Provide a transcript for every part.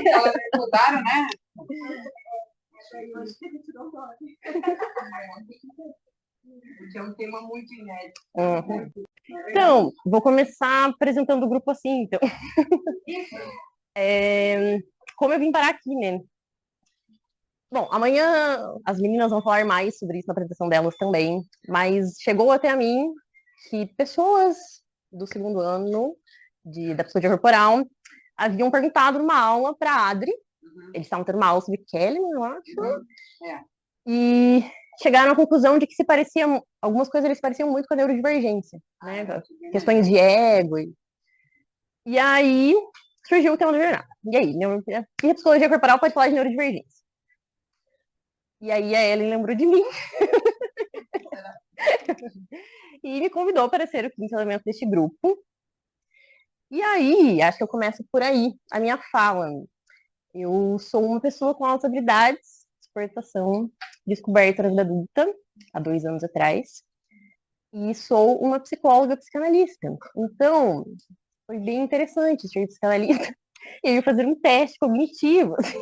Elas mudaram, né? Porque é um tema muito inédito. Uhum. Então, vou começar apresentando o grupo assim, então. Como eu vim parar aqui, né? Bom, amanhã as meninas vão falar mais sobre isso na apresentação delas também, mas chegou até a mim que pessoas do segundo ano da psicologia corporal haviam perguntado numa aula para a Adri, eles estavam tendo uma aula sobre Kelly, eu acho, e chegaram à conclusão de que se pareciam, algumas coisas eles se pareciam muito com a neurodivergência, né? Questões de ego. E aí surgiu o tema da jornada. E aí, e a psicologia corporal pode falar de neurodivergência. E aí a Ellen lembrou de mim e me convidou para ser o quinto elemento deste grupo. E aí, acho que eu começo por aí, a minha fala. Eu sou uma pessoa com altas habilidades, exportação, descoberta na vida adulta, há 2 anos atrás, e sou uma psicóloga psicanalista. Então, foi bem interessante ser psicanalista. Eu ia fazer um teste cognitivo, assim,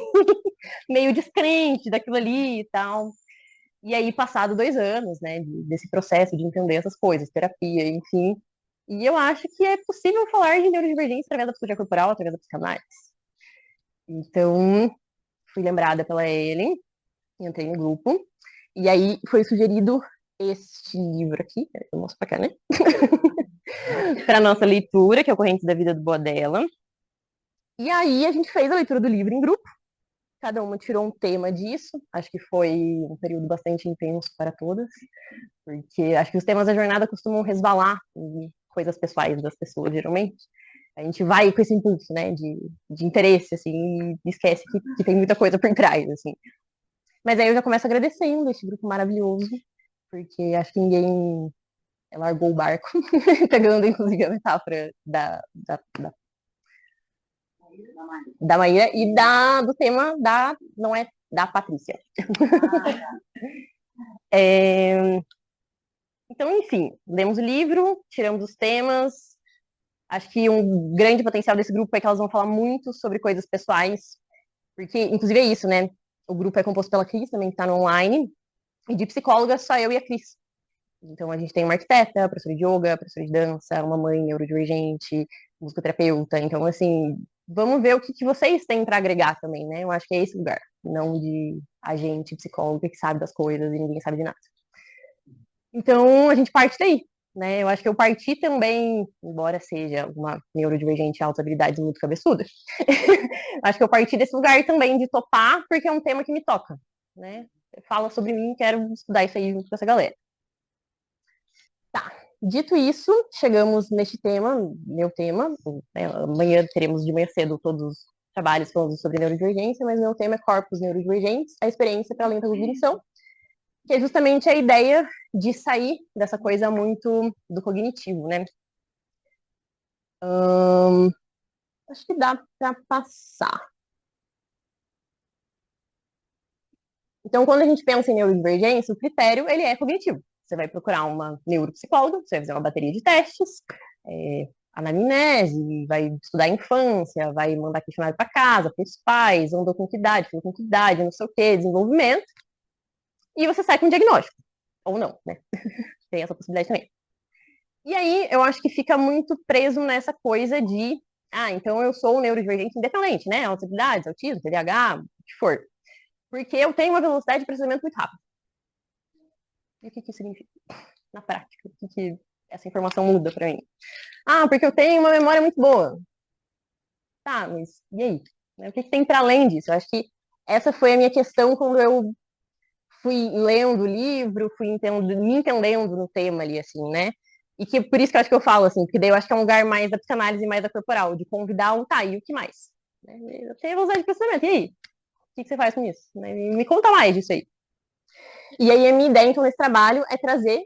meio descrente daquilo ali e tal. E aí, passado 2 anos, né, desse processo de entender essas coisas, terapia, enfim. E eu acho que é possível falar de neurodivergência através da psicologia corporal, através da psicanálise. Então, fui lembrada pela Ellen, entrei no grupo, e aí foi sugerido este livro aqui, eu mostro pra cá, né? Para nossa leitura, que é o Correntes da Vida do Boadella. E aí a gente fez a leitura do livro em grupo, cada uma tirou um tema disso, acho que foi um período bastante intenso para todas, porque acho que os temas da jornada costumam resvalar em coisas pessoais das pessoas, geralmente. A gente vai com esse impulso, né, de interesse, assim, e esquece que tem muita coisa por trás, assim. Mas aí eu já começo agradecendo esse grupo maravilhoso, porque acho que ninguém largou o barco, pegando inclusive a metáfora da Maíra e do tema não é da Patrícia. É, então, enfim, lemos o livro, tiramos os temas. Acho que um grande potencial desse grupo é que elas vão falar muito sobre coisas pessoais, porque, inclusive, é isso, né? O grupo é composto pela Cris, também que está no online, e de psicóloga só eu e a Cris. Então, a gente tem uma arquiteta, professora de yoga, professora de dança, uma mãe neurodivergente, musicoterapeuta. Então, assim, vamos ver o que vocês têm para agregar também, né? Eu acho que é esse lugar, não de agente, psicóloga que sabe das coisas e ninguém sabe de nada. Então, a gente parte daí, né? Eu acho que eu parti também, embora seja uma neurodivergente altas habilidades muito cabeçuda, acho que eu parti desse lugar também de topar, porque é um tema que me toca, né? Fala sobre mim, quero estudar isso aí junto com essa galera. Tá. Dito isso, chegamos neste tema, meu tema. Né, amanhã teremos de manhã cedo todos os trabalhos falando sobre neurodivergência, mas meu tema é corpos neurodivergentes, a experiência para além da cognição, que é justamente a ideia de sair dessa coisa muito do cognitivo, né? Acho que dá para passar. Então, quando a gente pensa em neurodivergência, o critério ele é cognitivo. Você vai procurar uma neuropsicóloga, você vai fazer uma bateria de testes, anamnese, vai estudar a infância, vai mandar questionário para casa, para os pais, andou com que idade, foi com que idade, não sei o quê, desenvolvimento, e você sai com um diagnóstico. Ou não, né? Tem essa possibilidade também. E aí, eu acho que fica muito preso nessa coisa de, então eu sou um neurodivergente independente, né? Altas habilidades, autismo, TDAH, o que for. Porque eu tenho uma velocidade de processamento muito rápida. E o que isso significa na prática? O que essa informação muda para mim? Porque eu tenho uma memória muito boa. Tá, mas e aí? O que tem para além disso? Eu acho que essa foi a minha questão quando eu fui lendo o livro, me entendendo no tema ali, assim, né? E que por isso que eu acho que eu falo, assim, porque daí eu acho que é um lugar mais da psicanálise e mais da corporal, de convidar o tá, e o que mais? Né? Eu tenho velocidade de pensamento, e aí? O que você faz com isso? Né? Me conta mais disso aí. E aí a minha ideia, então, nesse trabalho é trazer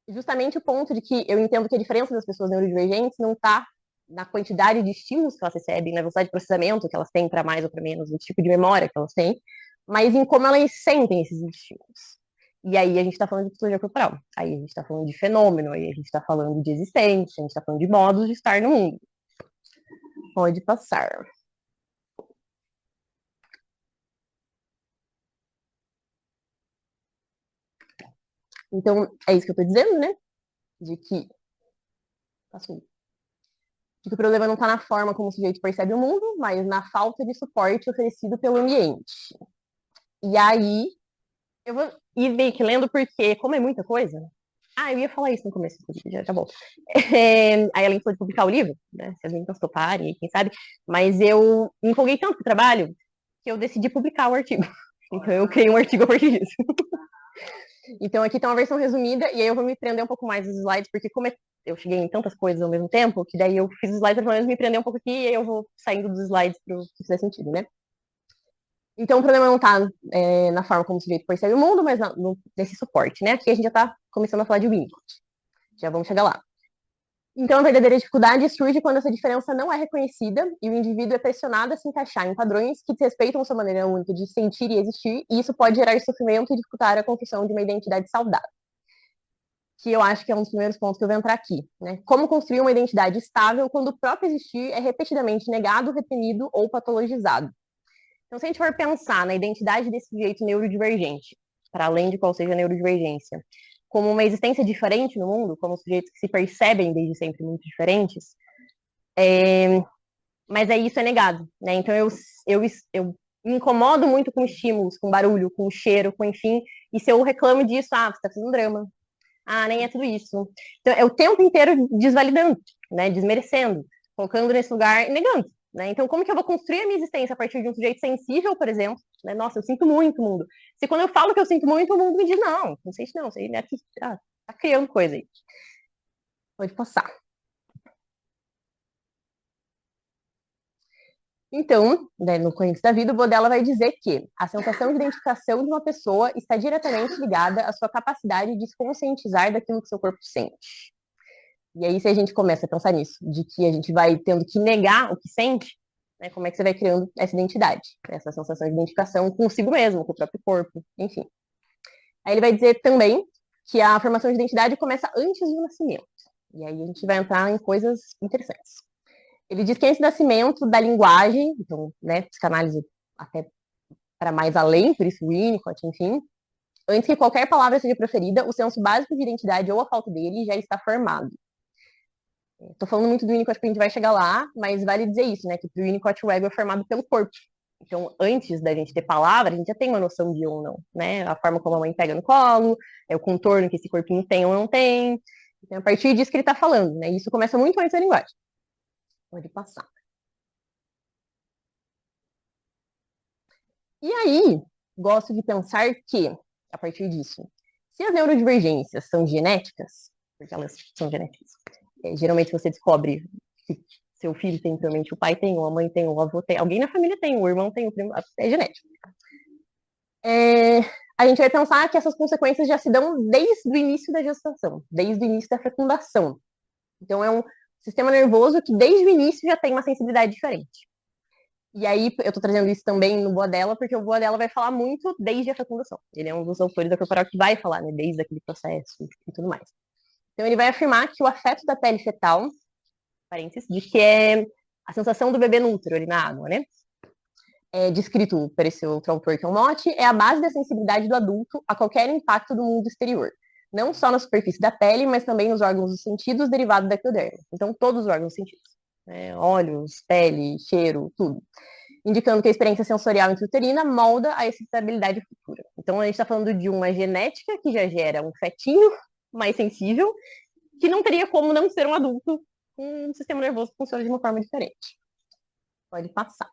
justamente o ponto de que eu entendo que a diferença das pessoas neurodivergentes não está na quantidade de estímulos que elas recebem, na velocidade de processamento que elas têm para mais ou para menos, o tipo de memória que elas têm, mas em como elas sentem esses estímulos. E aí a gente está falando de psicologia corporal, aí a gente está falando de fenômeno, aí a gente está falando de existência, a gente está falando de modos de estar no mundo. Pode passar. Então, é isso que eu estou dizendo, né? De que, de que o problema não está na forma como o sujeito percebe o mundo, mas na falta de suporte oferecido pelo ambiente. E aí, eu vou ir meio que lendo porque, como é muita coisa... Ah, eu ia falar isso no começo, já tá bom. Aí, além de publicar o livro, né? Se as meninas toparem, quem sabe. Mas eu me empolguei tanto com o trabalho que eu decidi publicar o artigo. Então, eu criei um artigo a partir disso. Então, aqui tá uma versão resumida, e aí eu vou me prender um pouco mais nos slides, porque como eu cheguei em tantas coisas ao mesmo tempo, que daí eu fiz os slides para me prender um pouco aqui, e aí eu vou saindo dos slides para que fizer sentido, né? Então, o problema não está na forma como o sujeito percebe o mundo, mas nesse suporte, né? Aqui a gente já está começando a falar de Winnicott. Já vamos chegar lá. Então, a verdadeira dificuldade surge quando essa diferença não é reconhecida e o indivíduo é pressionado a se encaixar em padrões que respeitam sua maneira única de sentir e existir, e isso pode gerar sofrimento e dificultar a construção de uma identidade saudável. Que eu acho que é um dos primeiros pontos que eu vou entrar aqui, né? Como construir uma identidade estável quando o próprio existir é repetidamente negado, reprimido ou patologizado. Então, se a gente for pensar na identidade desse sujeito neurodivergente, para além de qual seja a neurodivergência, como uma existência diferente no mundo, como sujeitos que se percebem desde sempre muito diferentes, mas aí isso é negado, né? Então, eu me incomodo muito com estímulos, com barulho, com cheiro, com enfim, e se eu reclamo disso, você está fazendo drama. Ah, nem é tudo isso. Então, é o tempo inteiro desvalidando, né? Desmerecendo, colocando nesse lugar e negando. Né? Então, como que eu vou construir a minha existência a partir de um sujeito sensível, por exemplo? Né? Nossa, eu sinto muito o mundo. Se quando eu falo que eu sinto muito, o mundo me diz, não sente não, você tá criando coisa aí. Pode passar. Então, né, no Correntes da Vida, o Bodella vai dizer que a sensação de identificação de uma pessoa está diretamente ligada à sua capacidade de se conscientizar daquilo que seu corpo sente. E aí, se a gente começa a pensar nisso, de que a gente vai tendo que negar o que sente, né, como é que você vai criando essa identidade, essa sensação de identificação consigo mesmo, com o próprio corpo, enfim. Aí ele vai dizer também que a formação de identidade começa antes do nascimento. E aí a gente vai entrar em coisas interessantes. Ele diz que antes do nascimento da linguagem, então, né, psicanálise até para mais além, por isso Winnicott, enfim, antes que qualquer palavra seja proferida, o senso básico de identidade ou a falta dele já está formado. Estou falando muito do Winnicott porque a gente vai chegar lá, mas vale dizer isso, né? Que o Winnicott o ego é formado pelo corpo. Então, antes da gente ter palavra, a gente já tem uma noção de ou não, né? A forma como a mãe pega no colo, o contorno que esse corpinho tem ou não tem. Então, a partir disso que ele está falando, né? Isso começa muito antes da linguagem. Pode passar. E aí, gosto de pensar que, a partir disso, se as neurodivergências são genéticas, porque elas são genéticas, geralmente você descobre que seu filho tem, provavelmente o pai tem, ou a mãe tem, ou o avô tem, alguém na família tem, o irmão tem, o primo, é genético. A gente vai pensar que essas consequências já se dão desde o início da gestação, desde o início da fecundação. Então, é um sistema nervoso que desde o início já tem uma sensibilidade diferente. E aí, eu estou trazendo isso também no Boadella, porque o Boadella vai falar muito desde a fecundação. Ele é um dos autores da corporal que vai falar, né, desde aquele processo e tudo mais. Então, ele vai afirmar que o afeto da pele fetal, parênteses, de que é a sensação do bebê no útero, ali na água, né? Descrito por esse outro autor, que é o Motti, é a base da sensibilidade do adulto a qualquer impacto do mundo exterior. Não só na superfície da pele, mas também nos órgãos dos sentidos derivados da ectoderma. Então, todos os órgãos dos sentidos. Né? Olhos, pele, cheiro, tudo. Indicando que a experiência sensorial intrauterina molda a excitabilidade futura. Então, a gente está falando de uma genética que já gera um fetinho mais sensível, que não teria como não ser um adulto com um sistema nervoso que funciona de uma forma diferente. Pode passar.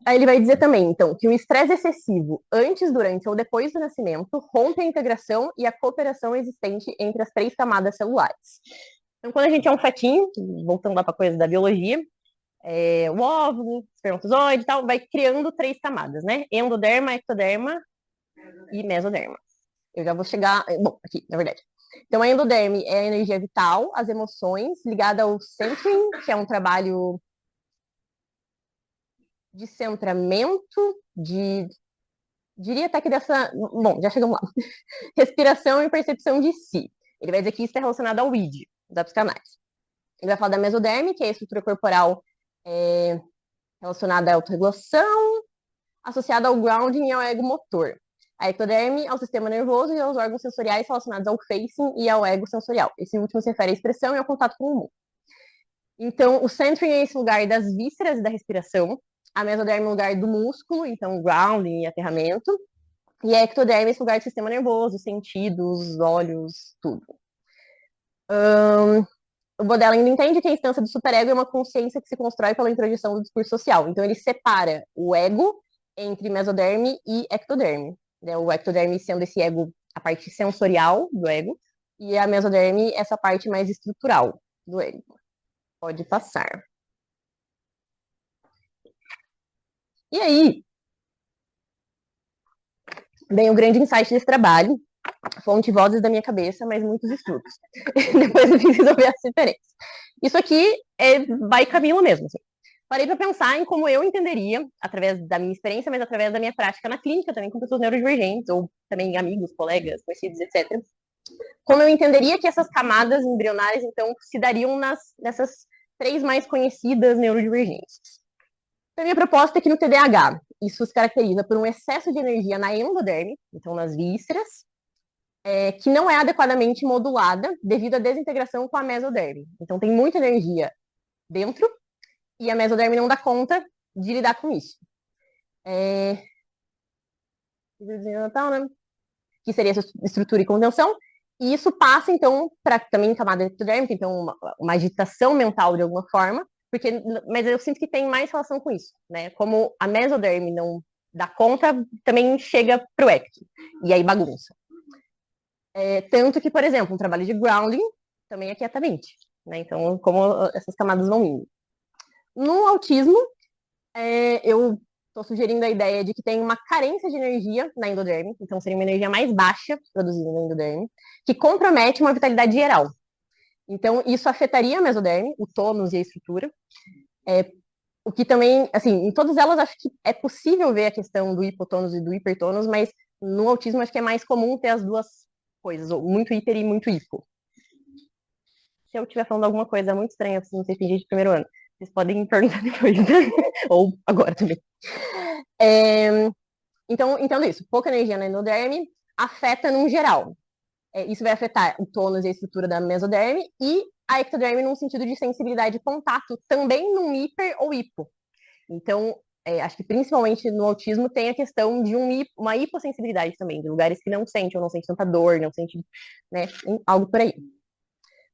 Aí ele vai dizer também, então, que o estresse excessivo antes, durante ou depois do nascimento rompe a integração e a cooperação existente entre as três camadas celulares. Então, quando a gente é um fetinho, voltando lá para a coisa da biologia, o óvulo, espermatozoide e tal, vai criando três camadas, né? Endoderma, ectoderma e mesoderma. Eu já vou chegar... Bom, aqui, na verdade. Então, a endoderme é a energia vital, as emoções, ligada ao centering, que é um trabalho de centramento, diria até que dessa... Bom, já chegamos lá. Respiração e percepção de si. Ele vai dizer que isso está relacionado ao id, da psicanálise. Ele vai falar da mesoderme, que é a estrutura corporal relacionada à autorregulação, associada ao grounding e ao ego motor. A ectoderme ao sistema nervoso e aos órgãos sensoriais relacionados ao facing e ao ego sensorial. Esse último se refere à expressão e ao contato com o mundo. Então, o centering é esse lugar das vísceras e da respiração. A mesoderme é o lugar do músculo, então grounding e aterramento. E a ectoderme é esse lugar do sistema nervoso, sentidos, olhos, tudo. O Bodel ainda entende que a instância do superego é uma consciência que se constrói pela introjeção do discurso social. Então, ele separa o ego entre mesoderme e ectoderme. Né? O ectoderme sendo esse ego, a parte sensorial do ego, e a mesoderme, essa parte mais estrutural do ego. Pode passar. E aí, vem o grande insight desse trabalho, fonte vozes da minha cabeça, mas muitos estudos. Depois eu fiz resolver essa diferença. Isso aqui vai caminho mesmo. Assim. Parei para pensar em como eu entenderia, através da minha experiência, mas através da minha prática na clínica também, com pessoas neurodivergentes, ou também amigos, colegas, conhecidos, etc. Como eu entenderia que essas camadas embrionárias, então, se dariam nessas 3 mais conhecidas neurodivergências. Então, a minha proposta é que no TDAH, isso se caracteriza por um excesso de energia na endoderme, então nas vísceras, que não é adequadamente modulada devido à desintegração com a mesoderme. Então, tem muita energia dentro e a mesoderme não dá conta de lidar com isso. Que seria essa estrutura e contenção. E isso passa, então, para também camada ectodérmica, então, uma agitação mental de alguma forma, mas eu sinto que tem mais relação com isso, né? Como a mesoderme não dá conta, também chega para o ecto, e aí bagunça. Tanto que, por exemplo, um trabalho de grounding também é quietamente, né? Então, como essas camadas vão indo. No autismo, eu estou sugerindo a ideia de que tem uma carência de energia na endoderme, então seria uma energia mais baixa produzida na endoderme, que compromete uma vitalidade geral. Então, isso afetaria a mesoderme, o tônus e a estrutura. O que também, assim, em todas elas acho que é possível ver a questão do hipotônus e do hipertônus, mas no autismo acho que é mais comum ter as duas coisas, ou muito hiper e muito hipo. Se eu estiver falando alguma coisa muito estranha, se não sei fingir de primeiro ano, vocês podem me perguntar depois, ou agora também. Então, entendo isso. Pouca energia na endoderme afeta num geral. Isso vai afetar o tônus e a estrutura da mesoderme e a ectoderme num sentido de sensibilidade de contato, também num hiper ou hipo. Então, acho que principalmente no autismo tem a questão de uma hipossensibilidade também, de lugares que não sente, ou não sente tanta dor, não sente, né, algo por aí.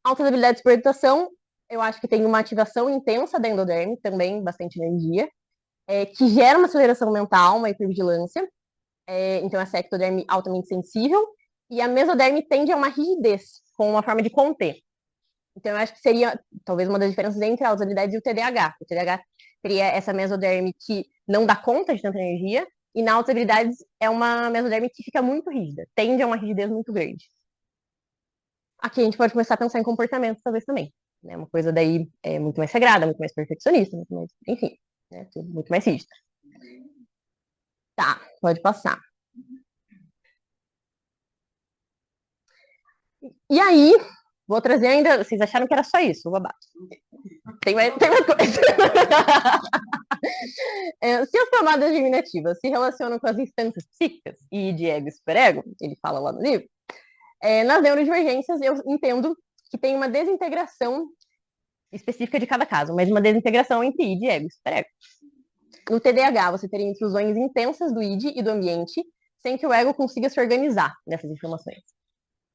Altas habilidades de superdotação, eu acho que tem uma ativação intensa da endoderme, também bastante energia, que gera uma aceleração mental, uma hipervigilância. Então, essa ectoderme altamente sensível, e a mesoderme tende a uma rigidez, com uma forma de conter. Então, eu acho que seria, talvez, uma das diferenças entre as habilidades e o TDAH. O TDAH teria essa mesoderme que não dá conta de tanta energia, e na altas habilidades é uma mesoderme que fica muito rígida, tende a uma rigidez muito grande. Aqui a gente pode começar a pensar em comportamento, talvez, também. Né? Uma coisa daí muito mais sagrada, muito mais perfeccionista, muito mais, enfim, né? Muito mais rígida. Tá, pode passar. E aí, vou trazer ainda. Vocês acharam que era só isso, o babado? Tem mais coisa. Se as camadas germinativas se relacionam com as instâncias psíquicas e de ego e superego, ele fala lá no livro, nas neurodivergências eu entendo que tem uma desintegração específica de cada caso, mas uma desintegração entre id, ego e superego. No TDAH, você teria intrusões intensas do id e do ambiente, sem que o ego consiga se organizar nessas informações.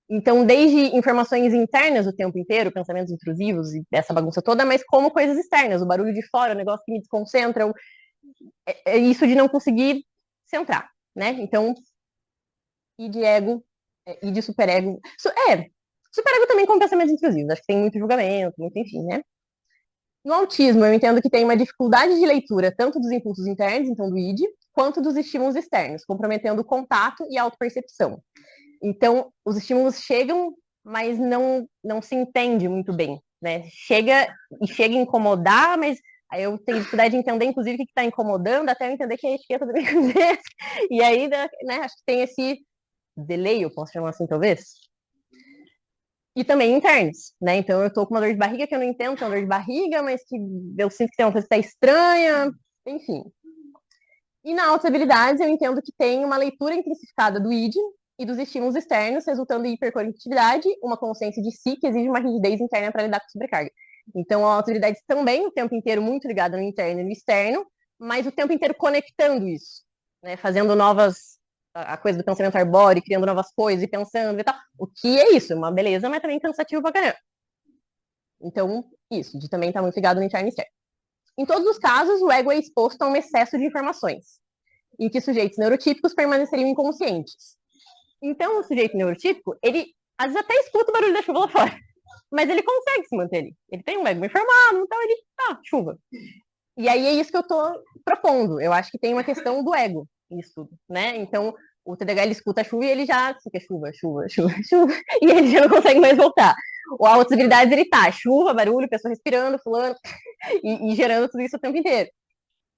Então, desde informações internas o tempo inteiro, pensamentos intrusivos e essa bagunça toda, mas como coisas externas, o barulho de fora, o negócio que me desconcentra, isso de não conseguir centrar, né? Então, e de ego, e de superego. Superego também com pensamentos intrusivos, acho que tem muito julgamento, muito enfim, né? No autismo, eu entendo que tem uma dificuldade de leitura tanto dos impulsos internos, então do id, quanto dos estímulos externos, comprometendo o contato e a autopercepção. Então, os estímulos chegam, mas não se entende muito bem, né? Chega a incomodar, mas aí eu tenho dificuldade de entender, inclusive, o que está incomodando, até eu entender que a etiqueta do bem. E aí, né, acho que tem esse delay, eu posso chamar assim, talvez? E também internos, né? Então eu tô com uma dor de barriga que eu não entendo que é uma dor de barriga, mas que eu sinto que tem uma coisa que tá estranha, enfim. E na autohabilidades eu entendo que tem uma leitura intensificada do id e dos estímulos externos, resultando em hiperconectividade, uma consciência de si que exige uma rigidez interna para lidar com sobrecarga. Então a autohabilidade também o tempo inteiro muito ligada no interno e no externo, mas o tempo inteiro conectando isso, né? Fazendo novas a coisa do pensamento arbóreo, criando novas coisas e pensando e tal. O que é isso? Uma beleza, mas também cansativo pra caramba. Então, isso, de também estar muito ligado no interno e externo. Em todos os casos, o ego é exposto a um excesso de informações, em que sujeitos neurotípicos permaneceriam inconscientes. Então, o sujeito neurotípico, ele às vezes até escuta o barulho da chuva lá fora, mas ele consegue se manter ali. Ele tem um ego informado, então ele, chuva. E aí é isso que eu estou propondo. Eu acho que tem uma questão do ego nisso tudo, né? Então, o TDAH, ele escuta a chuva e ele já fica chuva, chuva, chuva, chuva, e ele já não consegue mais voltar. O autohabilidades, ele tá, chuva, barulho, pessoa respirando, fulano, e gerando tudo isso o tempo inteiro.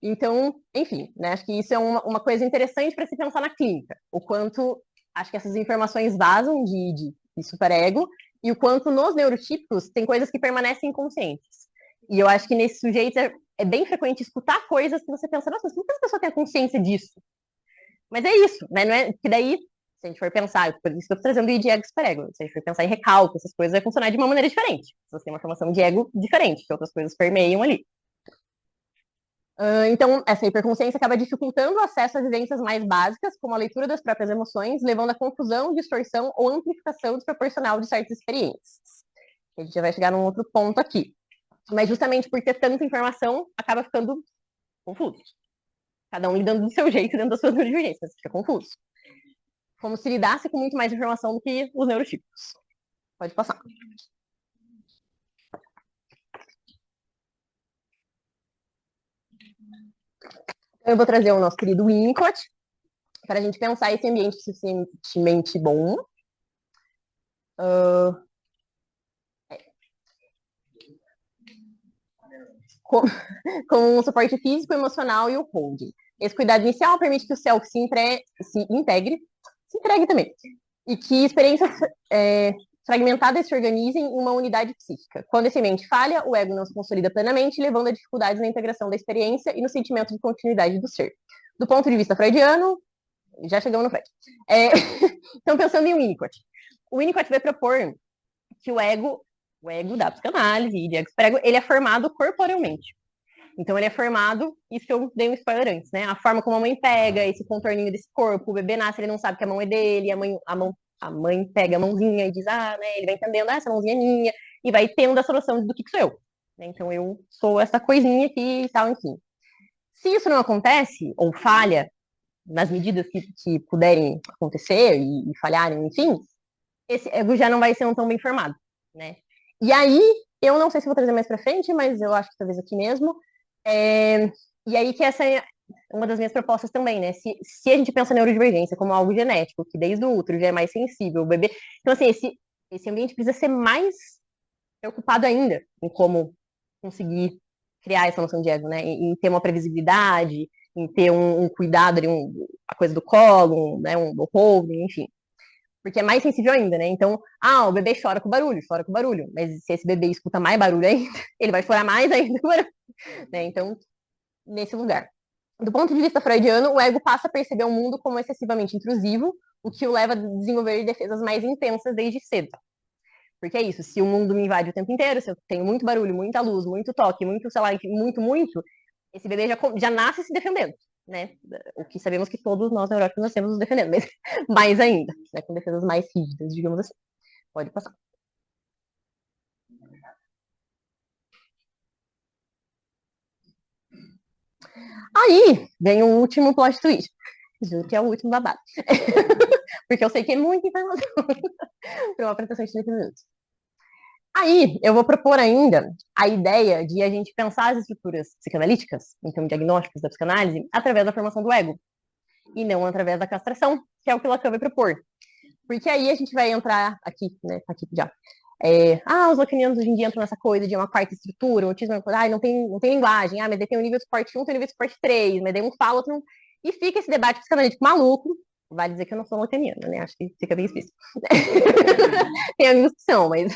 Então, enfim, né? Acho que isso é uma coisa interessante para se pensar na clínica. O quanto, acho que essas informações vazam de superego e o quanto nos neurotípicos tem coisas que permanecem inconscientes. E eu acho que nesse sujeito é bem frequente escutar coisas que você pensa, nossa, mas como que essa pessoa tem a consciência disso? Mas é isso, né? Não é que daí, se a gente for pensar, por isso que eu estou trazendo o id ego superego, se a gente for pensar em recalque, essas coisas vai funcionar de uma maneira diferente. Se você tem uma formação de ego diferente, que outras coisas permeiam ali. Então, essa hiperconsciência acaba dificultando o acesso a vivências mais básicas, como a leitura das próprias emoções, levando à confusão, distorção ou amplificação desproporcional de certas experiências. A gente já vai chegar num outro ponto aqui. Mas justamente por ter tanta informação, acaba ficando confuso. Cada um lidando do seu jeito dentro das suas neurodivergências, fica confuso. Como se lidasse com muito mais informação do que os neurotipos. Pode passar. Eu vou trazer o nosso querido Winnicott para a gente pensar esse ambiente suficientemente bom. Com o suporte físico, emocional e o holding. Esse cuidado inicial permite que o self se integre também, e que experiências fragmentadas se organizem em uma unidade psíquica. Quando esse ambiente falha, o ego não se consolida plenamente, levando a dificuldades na integração da experiência e no sentimento de continuidade do ser. Do ponto de vista freudiano, já chegamos no Freud. Então, pensando em Winnicott. O Winnicott vai propor que o ego da psicanálise e de ego, ele é formado corporealmente. Então ele é formado, isso que eu dei um spoiler antes, né? A forma como a mãe pega, esse contorninho desse corpo, o bebê nasce, ele não sabe que a mão é dele, a mãe pega a mãozinha e diz, né? Ele vai entendendo, essa mãozinha é minha, e vai tendo a solução do que sou eu. Então eu sou essa coisinha aqui e tal, enfim. Se isso não acontece, ou falha, nas medidas que puderem acontecer e falharem, enfim, esse ego já não vai ser tão bem formado, né? E aí, eu não sei se vou trazer mais para frente, mas eu acho que talvez aqui mesmo. E aí que essa é uma das minhas propostas também, né? Se a gente pensa neurodivergência como algo genético, que desde o útero já é mais sensível, o bebê. Então, assim, esse ambiente precisa ser mais preocupado ainda em como conseguir criar essa noção de ego, né? Em ter uma previsibilidade, em ter um cuidado ali, a coisa do colo, né? Do holding, enfim. Porque é mais sensível ainda, né? Então, o bebê chora com barulho, Mas se esse bebê escuta mais barulho ainda, ele vai chorar mais ainda com barulho, né? Então, nesse lugar. Do ponto de vista freudiano, o ego passa a perceber o mundo como excessivamente intrusivo, o que o leva a desenvolver defesas mais intensas desde cedo. Porque é isso, se o mundo me invade o tempo inteiro, se eu tenho muito barulho, muita luz, muito toque, muito, sei lá, muito, esse bebê já nasce se defendendo, né? O que sabemos que todos nós neuróticos nascemos nos defendendo, mas mais ainda, né? Com defesas mais rígidas, digamos assim. Pode passar. Aí vem o último plot twist. Juro que é o último babado. Porque eu sei que é muita informação para uma apresentação de 30 minutos. Aí, eu vou propor ainda a ideia de a gente pensar as estruturas psicanalíticas, então diagnósticos da psicanálise, através da formação do ego, e não através da castração, que é o que Lacan vai propor. Porque aí a gente vai entrar aqui, né, aqui já. Os lacanianos hoje em dia entram nessa coisa de uma quarta estrutura, o autismo, não tem linguagem, mas daí tem o nível de suporte 1, tem o nível de suporte 3, mas daí um fala, outro não... E fica esse debate psicanalítico maluco, Vale dizer que eu não sou lacaniana, né? Acho que fica bem explícito. Tem amigos que são, mas...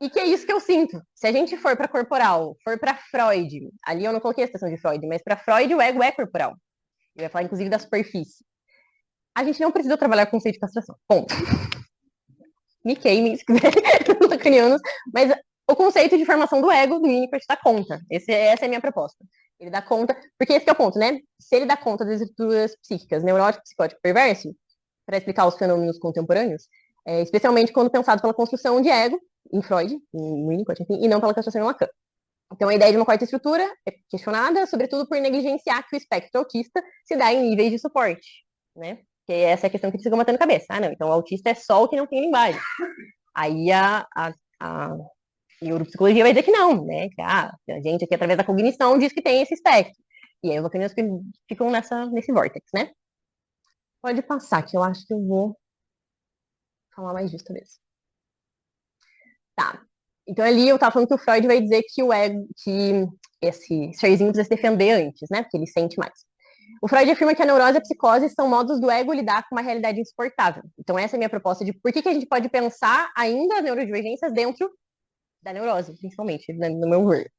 E que é isso que eu sinto. Se a gente for para corporal, for para Freud, ali eu não coloquei a citação de Freud, mas para Freud o ego é corporal. Eu ia falar, inclusive, da superfície. A gente não precisa trabalhar com conceito de castração. Ponto. Me queime, se quiser, lacanianos. Mas o conceito de formação do ego do Winnicott dá conta. Essa é a minha proposta. Ele dá conta, porque esse é o ponto, né? Se ele dá conta das estruturas psíquicas, neurótico, psicótico, perverso, para explicar os fenômenos contemporâneos, especialmente quando pensado pela construção de ego, em Freud, em Winnicott, enfim, e não pela castração em Lacan. Então, a ideia de uma quarta estrutura é questionada, sobretudo por negligenciar que o espectro autista se dá em níveis de suporte, né? Que essa é a questão que eles ficam matando a cabeça. Ah, não, então o autista é só o que não tem linguagem. Aí a neuropsicologia vai dizer que não, né? Que a gente aqui, através da cognição, diz que tem esse espectro. E aí os lacanianos ficam nesse vórtex, né? Pode passar, que eu acho que eu vou falar mais disso mesmo. Tá. Então ali eu tava falando que o Freud vai dizer que o ego, que esse serzinho precisa se defender antes, né? Porque ele sente mais. O Freud afirma que a neurose e a psicose são modos do ego lidar com uma realidade insuportável. Então essa é a minha proposta de por que a gente pode pensar ainda neurodivergências dentro da neurose, principalmente, no meu ver.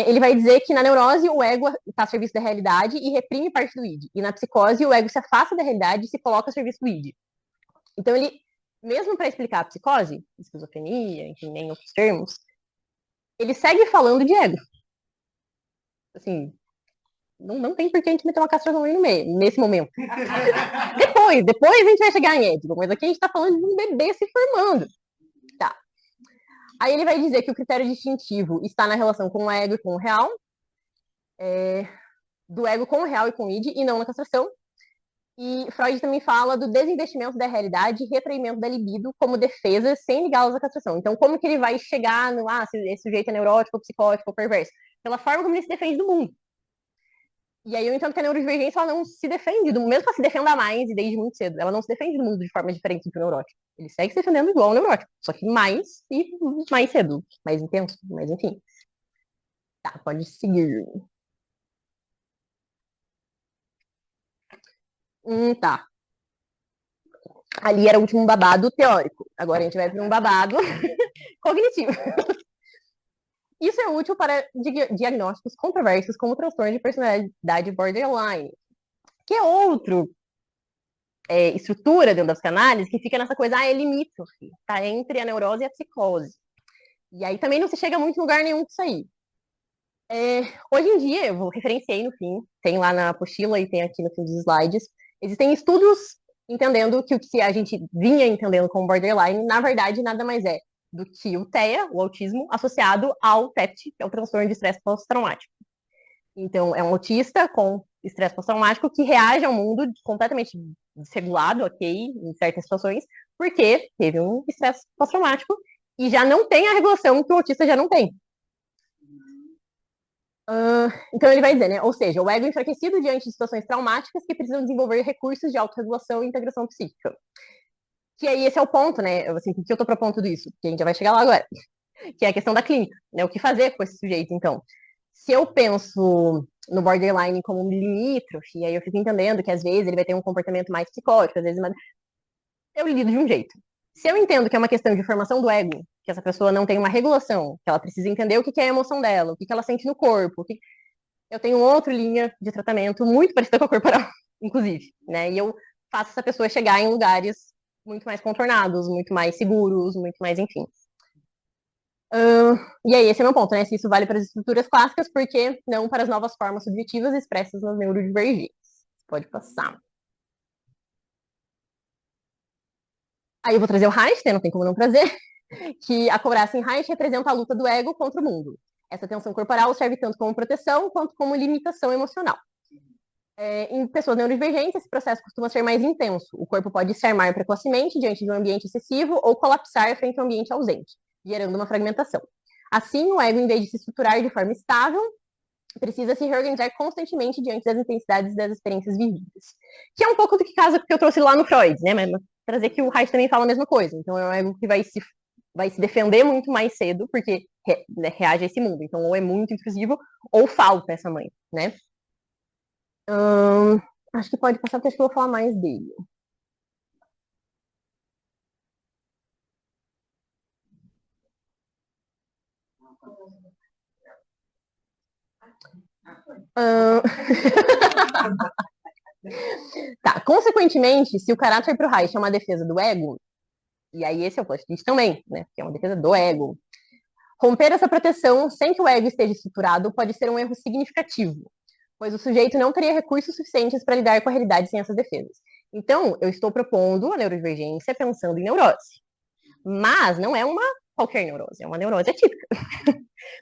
Ele vai dizer que na neurose o ego está a serviço da realidade e reprime parte do id. E na psicose o ego se afasta da realidade e se coloca a serviço do id. Então ele, mesmo para explicar a psicose, esquizofrenia, enfim, em outros termos, ele segue falando de ego. Assim, não tem por que a gente meter uma castração no meio, nesse momento. depois a gente vai chegar em ético, mas aqui a gente está falando de um bebê se formando. Tá. Aí ele vai dizer que o critério distintivo está na relação com o ego e com o real, do ego com o real e com o id, e não na castração. E Freud também fala do desinvestimento da realidade e retraimento da libido como defesa sem ligá-los à castração. Então, como que ele vai chegar no, se esse sujeito é neurótico, ou psicótico, ou perverso? Pela forma como ele se defende do mundo. E aí eu entendo que a neurodivergência, ela não se defende, mesmo que ela se defenda mais e desde muito cedo, ela não se defende do mundo de forma diferente do que o neurótico. Ele segue se defendendo igual ao neurótico, só que mais e mais cedo, mais intenso, mas enfim. Tá, pode seguir. Tá. Ali era o último babado teórico. Agora a gente vai para um babado cognitivo. Isso é útil para diagnósticos controversos como transtorno de personalidade borderline, que é outro estrutura dentro da psicanálise que fica nessa coisa, é limítrofe, tá entre a neurose e a psicose. E aí também não se chega muito em lugar nenhum com isso aí. Hoje em dia, eu referenciei no fim, tem lá na apostila e tem aqui no fim dos slides, existem estudos entendendo que o que a gente vinha entendendo como borderline, na verdade, nada mais é do que o TEA, o autismo, associado ao TEPT, que é o transtorno de estresse pós-traumático. Então, é um autista com estresse pós-traumático que reage ao mundo completamente desregulado, ok, em certas situações, porque teve um estresse pós-traumático e já não tem a regulação que o autista já não tem. Então ele vai dizer, né? Ou seja, o ego enfraquecido diante de situações traumáticas que precisam desenvolver recursos de autorregulação e integração psíquica. Que aí esse é o ponto, né? Assim, por que eu tô propondo tudo isso? Que a gente já vai chegar lá agora. Que é a questão da clínica, né? O que fazer com esse sujeito, então? Se eu penso no borderline como um limítrofe, aí eu fico entendendo que às vezes ele vai ter um comportamento mais psicótico, às vezes eu lido de um jeito. Se eu entendo que é uma questão de formação do ego, que essa pessoa não tem uma regulação, que ela precisa entender o que é a emoção dela, o que ela sente no corpo, eu tenho outra linha de tratamento muito parecida com a corporal, inclusive, né? E eu faço essa pessoa chegar em lugares muito mais contornados, muito mais seguros, muito mais, enfim. E aí, esse é o meu ponto, né? Se isso vale para as estruturas clássicas, por que não para as novas formas subjetivas expressas nas neurodivergências? Pode passar. Aí eu vou trazer o Reich, né? Não tem como não trazer, que a couraça em Reich representa a luta do ego contra o mundo. Essa tensão corporal serve tanto como proteção quanto como limitação emocional. Em pessoas neurodivergentes, esse processo costuma ser mais intenso. O corpo pode se armar precocemente diante de um ambiente excessivo ou colapsar frente a um ambiente ausente, gerando uma fragmentação. Assim, o ego, em vez de se estruturar de forma estável, precisa se reorganizar constantemente diante das intensidades das experiências vividas. Que é um pouco do que casa que eu trouxe lá no Freud, né? Mas trazer que o Reich também fala a mesma coisa. Então, é um ego que vai se defender muito mais cedo, porque reage a esse mundo. Então, ou é muito intrusivo, ou falta essa mãe, né? Acho que pode passar, porque acho que eu vou falar mais dele. Ahn, Tá, consequentemente, se o caráter pro Reich é uma defesa do ego, e aí esse é o plot twist também, né? Que é uma defesa do ego. Romper essa proteção sem que o ego esteja estruturado pode ser um erro significativo, pois o sujeito não teria recursos suficientes para lidar com a realidade sem essas defesas. Então, eu estou propondo a neurodivergência pensando em neurose. Mas não é uma qualquer neurose, é uma neurose atípica.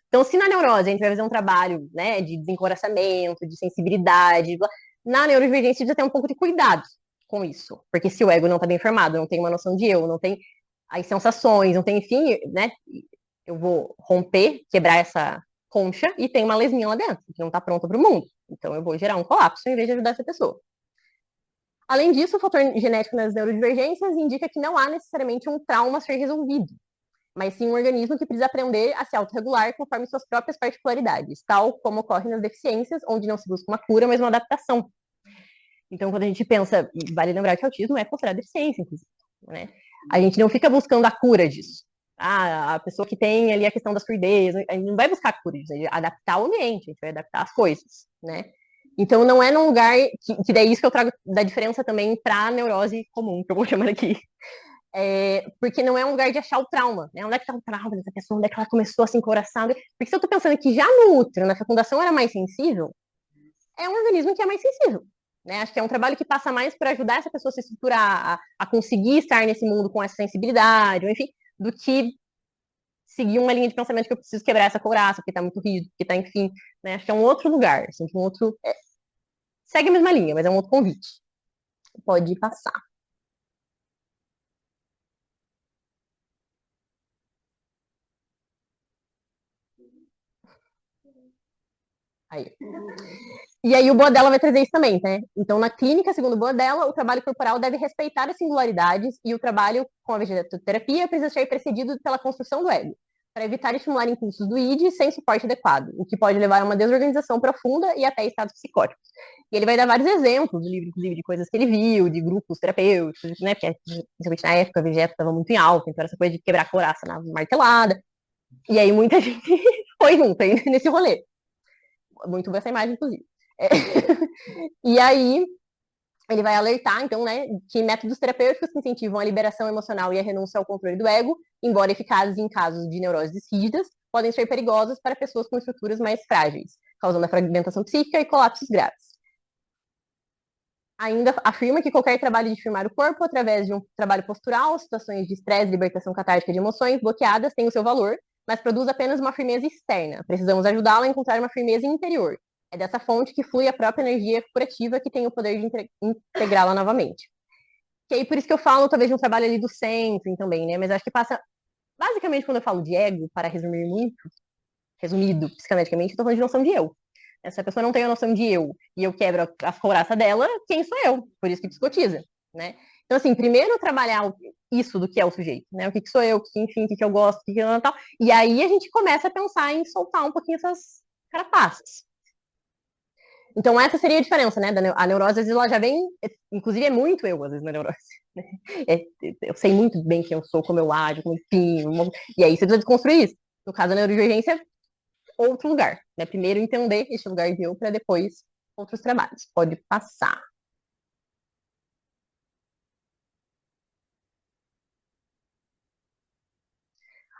Então, se na neurose a gente vai fazer um trabalho, né, de desencoraçamento, de sensibilidade, na neurodivergência precisa ter um pouco de cuidado com isso. Porque se o ego não está bem formado, não tem uma noção de eu, não tem as sensações, não tem, enfim, né, eu vou romper, quebrar essa concha e tem uma lesminha lá dentro, que não está pronta para o mundo. Então eu vou gerar um colapso em vez de ajudar essa pessoa. Além disso, o fator genético nas neurodivergências indica que não há necessariamente um trauma a ser resolvido, mas sim um organismo que precisa aprender a se autorregular conforme suas próprias particularidades, tal como ocorre nas deficiências, onde não se busca uma cura, mas uma adaptação. Então, quando a gente pensa, vale lembrar que autismo é considerado deficiência, inclusive, né? A gente não fica buscando a cura disso. A pessoa que tem ali a questão da surdez, a gente não vai buscar a cura disso, a gente vai adaptar o ambiente, a gente vai adaptar as coisas, né? Então, não é num lugar que daí isso que eu trago da diferença também para a neurose comum, que eu vou chamar aqui. Porque não é um lugar de achar o trauma, né? Onde é que tá o trauma dessa pessoa? Onde é que ela começou a se encoraçar? Porque se eu tô pensando que já no útero, na fecundação, era mais sensível, é um organismo que é mais sensível. Né? Acho que é um trabalho que passa mais para ajudar essa pessoa a se estruturar, a conseguir estar nesse mundo com essa sensibilidade, enfim, do que seguir uma linha de pensamento que eu preciso quebrar essa couraça, porque tá muito rígido, porque tá, enfim, né? Acho que é um outro lugar, assim, um outro. Segue a mesma linha, mas é um outro convite. Pode passar. Aí. E aí o Boadella vai trazer isso também, né? Então, na clínica, segundo o Boadella, o trabalho corporal deve respeitar as singularidades e o trabalho com a vegetoterapia precisa ser precedido pela construção do ego, para evitar estimular impulsos do id sem suporte adequado, o que pode levar a uma desorganização profunda e até estados psicóticos. E ele vai dar vários exemplos do livro, inclusive, de coisas que ele viu, de grupos terapêuticos, né? Porque, principalmente na época, a vegeto estava muito em alta, então essa coisa de quebrar a couraça na martelada. E aí muita gente foi junto aí nesse rolê. Muito boa essa imagem, inclusive. É. E aí, ele vai alertar, então, né, que métodos terapêuticos que incentivam a liberação emocional e a renúncia ao controle do ego, embora eficazes em casos de neuroses rígidas, podem ser perigosos para pessoas com estruturas mais frágeis, causando a fragmentação psíquica e colapsos graves. Ainda afirma que qualquer trabalho de firmar o corpo através de um trabalho postural, situações de estresse, libertação catártica de emoções bloqueadas tem o seu valor, mas produz apenas uma firmeza externa. Precisamos ajudá-la a encontrar uma firmeza interior. É dessa fonte que flui a própria energia curativa que tem o poder de integrá-la novamente. Que aí por isso que eu falo talvez de um trabalho ali do centro também, né? Mas acho que passa basicamente quando eu falo de ego, para resumir muito, resumido psicanaliticamente, eu tô falando de noção de eu. Se a pessoa não tem a noção de eu e eu quebro a couraça dela, quem sou eu? Por isso que psicotiza, né? Então, assim, primeiro trabalhar isso do que é o sujeito, né? O que, que sou eu, que, enfim, o que, que eu gosto, o que, que eu não tal. E aí a gente começa a pensar em soltar um pouquinho essas carapaças. Então, essa seria a diferença, né? A neurose, às vezes, ela já vem, inclusive é muito eu, às vezes, na neurose. Né? Eu sei muito bem quem eu sou, como eu ajo, como enfim. E aí você precisa desconstruir isso. No caso da neurodivergência, outro lugar, né? Primeiro entender esse lugar de eu para depois outros trabalhos. Pode passar.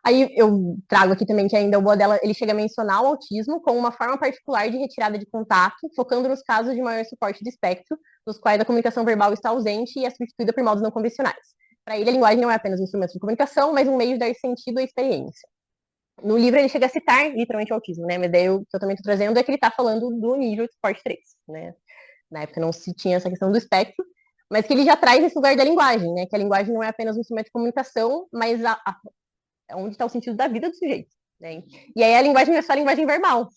Aí eu trago aqui também que ainda o Boadella, ele chega a mencionar o autismo como uma forma particular de retirada de contato, focando nos casos de maior suporte do espectro, nos quais a comunicação verbal está ausente e é substituída por modos não convencionais. Para ele, a linguagem não é apenas um instrumento de comunicação, mas um meio de dar sentido à experiência. No livro ele chega a citar literalmente o autismo, né? Mas daí o que eu também estou trazendo é que ele está falando do nível de suporte 3, né? Na época não se tinha essa questão do espectro, mas que ele já traz esse lugar da linguagem, né? Que a linguagem não é apenas um instrumento de comunicação, mas onde está o sentido da vida do sujeito. Né? E aí a linguagem não é só a linguagem verbal,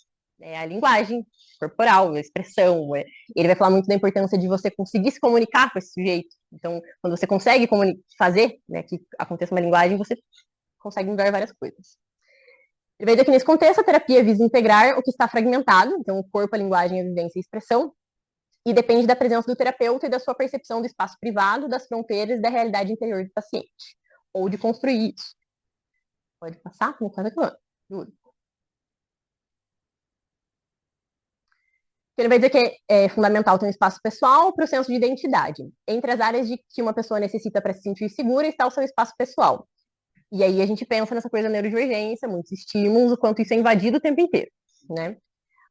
é a linguagem corporal, a expressão. Ele vai falar muito da importância de você conseguir se comunicar com esse sujeito. Então, quando você consegue fazer, né, que aconteça uma linguagem, você consegue mudar várias coisas. Ele vai dizer que nesse contexto a terapia visa integrar o que está fragmentado, então o corpo, a linguagem, a vivência e a expressão, e depende da presença do terapeuta e da sua percepção do espaço privado, das fronteiras e da realidade interior do paciente, ou de construir isso. Pode passar? Não faz aquilo. Juro. Ele vai dizer que é fundamental ter um espaço pessoal para o senso de identidade. Entre as áreas de que uma pessoa necessita para se sentir segura está o seu espaço pessoal. E aí a gente pensa nessa coisa da neurodivergência, muitos estímulos, o quanto isso é invadido o tempo inteiro, né?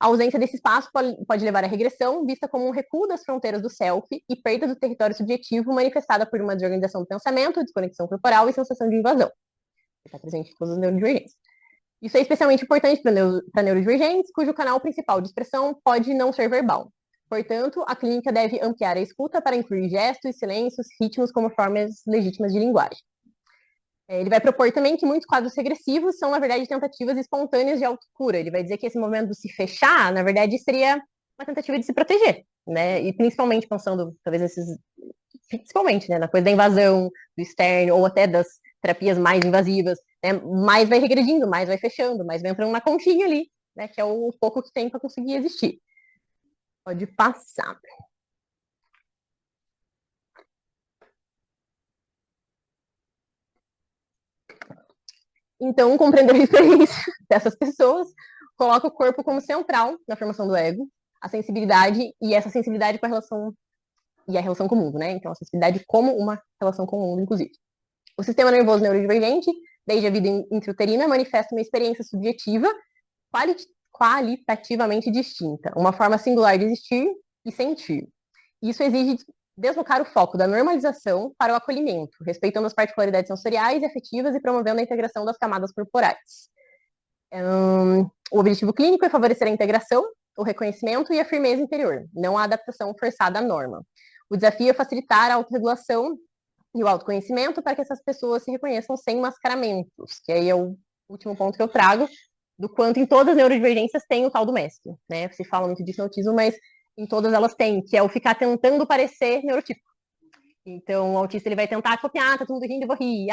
A ausência desse espaço pode levar à regressão, vista como um recuo das fronteiras do self e perda do território subjetivo, manifestada por uma desorganização do pensamento, desconexão corporal e sensação de invasão. Está presente em todas as neurodivergências. Isso é especialmente importante para neurodivergentes, cujo canal principal de expressão pode não ser verbal. Portanto, a clínica deve ampliar a escuta para incluir gestos, silêncios, ritmos como formas legítimas de linguagem. Ele vai propor também que muitos quadros regressivos são, na verdade, tentativas espontâneas de autocura. Ele vai dizer que esse movimento de se fechar, na verdade, seria uma tentativa de se proteger, né? E principalmente pensando, talvez, principalmente, né, na coisa da invasão, do externo, ou até das terapias mais invasivas, né? Mais vai regredindo, mais vai fechando, mais vai entrando na conchinha ali, né? Que é o pouco que tem para conseguir existir. Pode passar. Então, compreender a experiência dessas pessoas coloca o corpo como central na formação do ego, a sensibilidade e essa sensibilidade com a relação e a relação com o mundo, né? Então, a sensibilidade como uma relação com o mundo, inclusive. O sistema nervoso neurodivergente, desde a vida intrauterina, manifesta uma experiência subjetiva qualitativamente distinta, uma forma singular de existir e sentir. Isso exige deslocar o foco da normalização para o acolhimento, respeitando as particularidades sensoriais e afetivas e promovendo a integração das camadas corporais. O objetivo clínico é favorecer a integração, o reconhecimento e a firmeza interior, não a adaptação forçada à norma. O desafio é facilitar a autorregulação e o autoconhecimento para que essas pessoas se reconheçam sem mascaramentos, que aí é o último ponto que eu trago, do quanto em todas as neurodivergências tem o tal do mestre, né? Se fala muito disso no autismo, mas em todas elas tem, que é o ficar tentando parecer neurotípico. Então, o autista ele vai tentar copiar, tá todo mundo rindo, eu vou rir.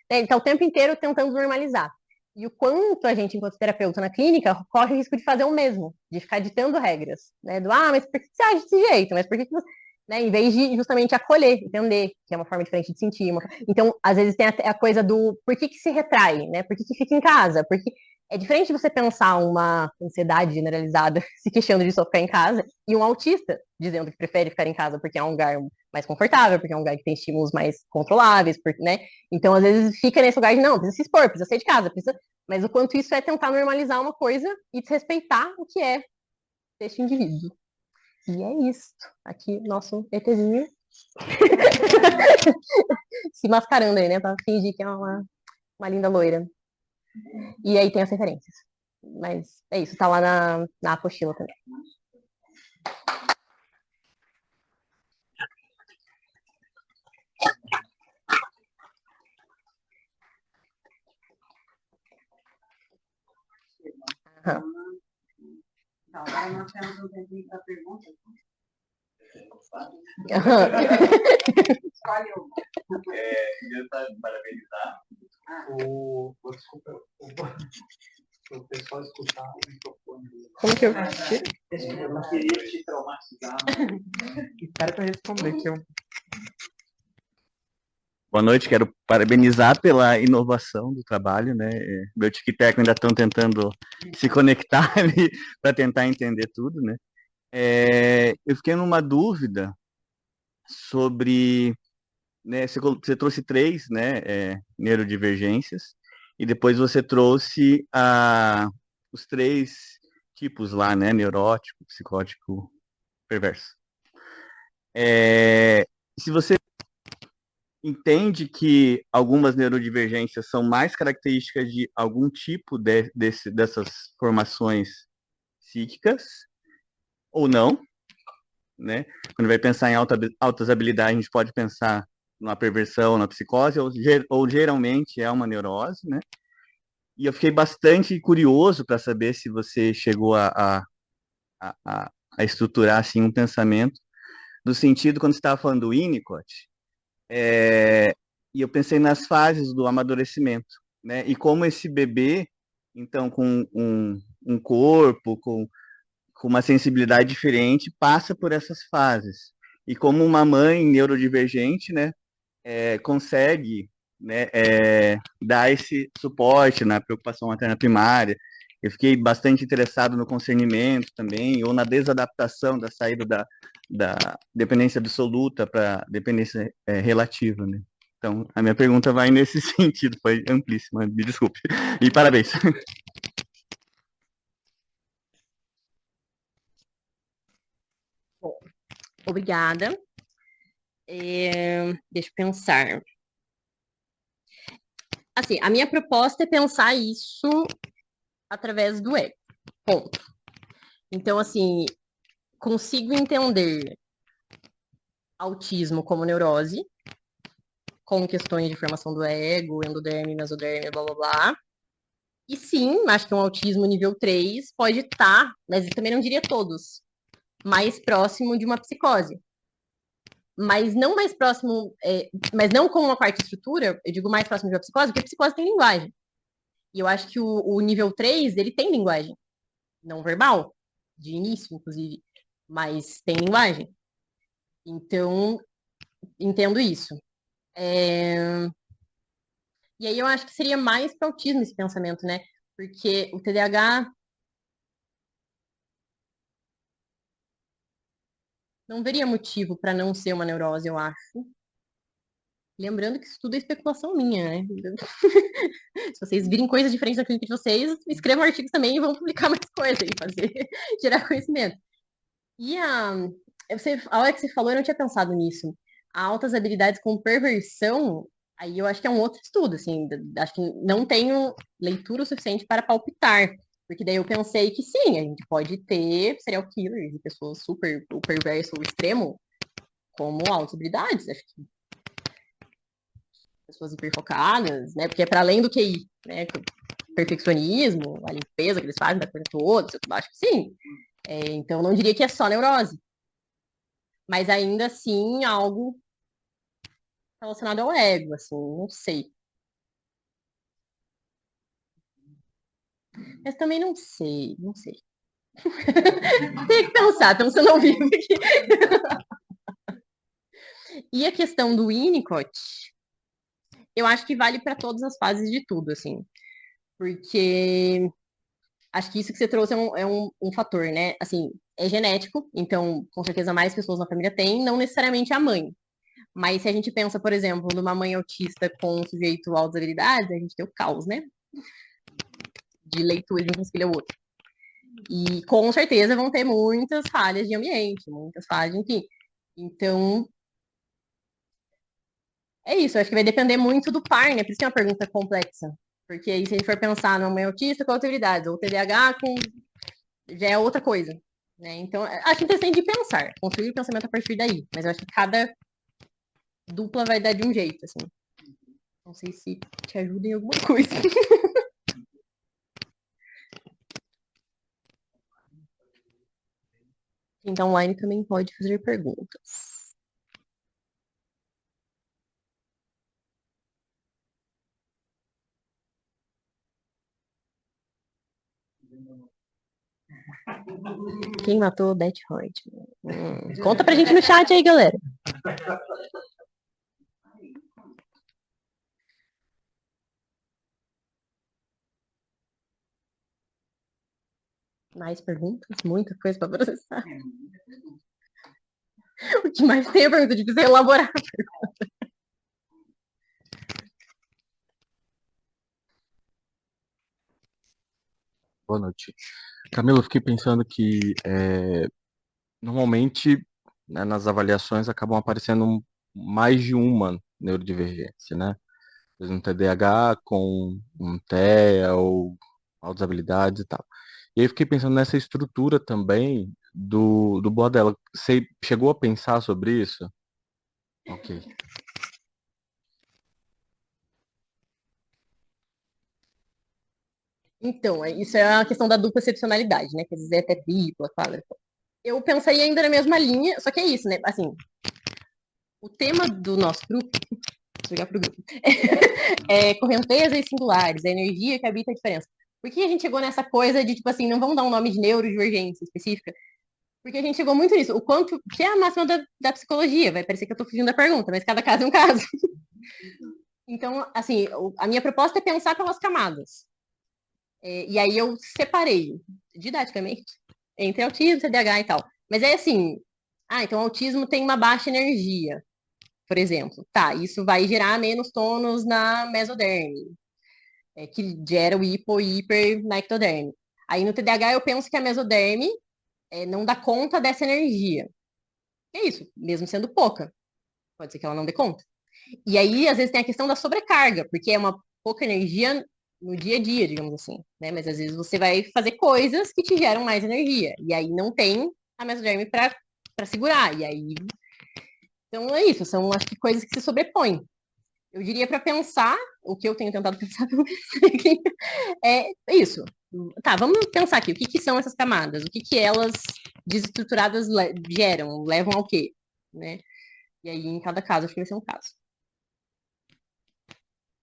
Ele tá o tempo inteiro tentando normalizar. E o quanto a gente, enquanto terapeuta na clínica, corre o risco de fazer o mesmo, de ficar ditando regras, né? Mas por que você age desse jeito? Mas por que você... Né, em vez de justamente acolher, entender, que é uma forma diferente de sentir. Então, às vezes tem a coisa do por que se retrai, né? Por que fica em casa? Porque é diferente de você pensar uma ansiedade generalizada se queixando de só ficar em casa e um autista dizendo que prefere ficar em casa porque é um lugar mais confortável, porque é um lugar que tem estímulos mais controláveis, né? Então, às vezes, fica nesse lugar de não, precisa se expor, precisa sair de casa, precisa... Mas o quanto isso é tentar normalizar uma coisa e desrespeitar o que é deste indivíduo. E é isso. Aqui, nosso ETzinho se mascarando aí, né? Pra fingir que é uma linda loira. E aí tem as referências. Mas é isso, tá lá na apostila também. Então, agora nós temos um tempinho para pergunta. Escolhe uma. Queria parabenizar o pessoal escutar o microfone. Como que eu tiro? Eu não queria te traumatizar. Espera para responder que eu... Boa noite, quero parabenizar pela inovação do trabalho, né? Meu tic-tac ainda estão tentando se conectar ali para tentar entender tudo, né? Eu fiquei numa dúvida sobre, né, você trouxe 3, né, neurodivergências, e depois você trouxe os 3 tipos lá, né, neurótico, psicótico, perverso. Se você entende que algumas neurodivergências são mais características de algum tipo dessas formações psíquicas, ou não, né? Quando vai pensar em altas habilidades, a gente pode pensar numa perversão, na psicose, ou geralmente é uma neurose, né? E eu fiquei bastante curioso para saber se você chegou a estruturar assim, um pensamento, no sentido, quando você estava falando do Winnicott, e eu pensei nas fases do amadurecimento, né? E como esse bebê, então, com um corpo, com com uma sensibilidade diferente passa por essas fases. E como uma mãe neurodivergente, né, consegue, né, dar esse suporte na preocupação materna primária. Eu fiquei bastante interessado no concernimento também, ou na desadaptação da saída da dependência absoluta para dependência relativa, né? Então, a minha pergunta vai nesse sentido, foi amplíssima, me desculpe. E parabéns. Bom, obrigada. Deixa eu pensar. Assim, a minha proposta é pensar isso através do ego. Ponto. Então, assim, consigo entender autismo como neurose, com questões de formação do ego, endoderme, mesoderme, blá blá blá. E sim, acho que um autismo nível 3 pode estar, mas eu também não diria todos, mais próximo de uma psicose. Mas não mais próximo, mas não com uma quarta estrutura, eu digo mais próximo de uma psicose, porque a psicose tem linguagem. E eu acho que o nível 3, ele tem linguagem. Não verbal, de início, inclusive, mas tem linguagem. Então, entendo isso. E aí eu acho que seria mais para autismo esse pensamento, né? Porque o TDAH não veria motivo para não ser uma neurose, eu acho. Lembrando que isso tudo é especulação minha, né? Se vocês virem coisas diferentes da clínica de vocês, escrevam artigos também e vão publicar mais coisas e fazer, gerar conhecimento. E a hora que você falou, eu não tinha pensado nisso. Altas habilidades com perversão, aí eu acho que é um outro estudo, assim, acho que não tenho leitura o suficiente para palpitar, porque daí eu pensei que sim, a gente pode ter serial killers e pessoas super, o perverso, o extremo, como altas habilidades, acho que pessoas hiperfocadas, né, porque é para além do QI, né, perfeccionismo, a limpeza que eles fazem da coisa toda, eu acho que sim. Então, não diria que é só neurose, mas ainda assim algo relacionado ao ego, assim, não sei. Mas também não sei, não sei. Tem que pensar, pensando ao vivo aqui. E a questão do Winnicott, eu acho que vale para todas as fases de tudo, assim, porque acho que isso que você trouxe é um fator, né? Assim, é genético, então com certeza mais pessoas na família têm, não necessariamente a mãe. Mas se a gente pensa, por exemplo, numa mãe autista com um sujeito altas habilidades, a gente tem o caos, né? De leitura de um conseguir o outro. E com certeza vão ter muitas falhas de ambiente, muitas falhas, enfim. Então, é isso. Eu acho que vai depender muito do par, né? Por isso que é uma pergunta complexa. Porque aí, se a gente for pensar numa mãe autista com habilidades, ou TDAH com... já é outra coisa. Né? Então, acho interessante de pensar, construir o pensamento a partir daí. Mas eu acho que cada dupla vai dar de um jeito, assim. Não sei se te ajuda em alguma coisa. Quem tá online também pode fazer perguntas. Quem matou o Death Heart? Conta pra gente no chat aí, galera. Mais perguntas? Muita coisa pra processar. O que mais tem é pergunta difícil é elaborar. Boa noite. Camilo, eu fiquei pensando que normalmente, né, nas avaliações acabam aparecendo mais de uma neurodivergência, né? Às vezes um TDAH com um TEA ou altas habilidades e tal. E aí eu fiquei pensando nessa estrutura também do Bordella. Você chegou a pensar sobre isso? Ok. Então, isso é a questão da dupla excepcionalidade, né? Quer dizer, até tripla, quadra. Eu pensaria ainda na mesma linha, só que é isso, né? Assim, o tema do nosso grupo, vou jogar pro grupo, é correntezas e singulares, a energia que habita a diferença. Por que a gente chegou nessa coisa de, tipo assim, não vamos dar um nome de neurodivergência específica? Porque a gente chegou muito nisso. O quanto, que é a máxima da psicologia, vai parecer que eu tô fugindo da pergunta, mas cada caso é um caso. Então, assim, a minha proposta é pensar pelas camadas. E aí eu separei, didaticamente, entre autismo, TDAH e tal. Mas é assim, então o autismo tem uma baixa energia, por exemplo. Tá, isso vai gerar menos tônus na mesoderme, que gera o hipo e hiper na ectoderme. Aí no TDAH eu penso que a mesoderme não dá conta dessa energia. É isso, mesmo sendo pouca. Pode ser que ela não dê conta. E aí, às vezes, tem a questão da sobrecarga, porque é uma pouca energia no dia a dia, digamos assim, né? Mas às vezes você vai fazer coisas que te geram mais energia. E aí não tem a mesoderme para segurar. E aí. Então é isso, são acho que coisas que se sobrepõem. Eu diria para pensar, o que eu tenho tentado pensar aqui, é isso. Tá, vamos pensar aqui, o que são essas camadas? O que elas desestruturadas geram, levam ao quê? Né? E aí, em cada caso, acho que vai ser um caso.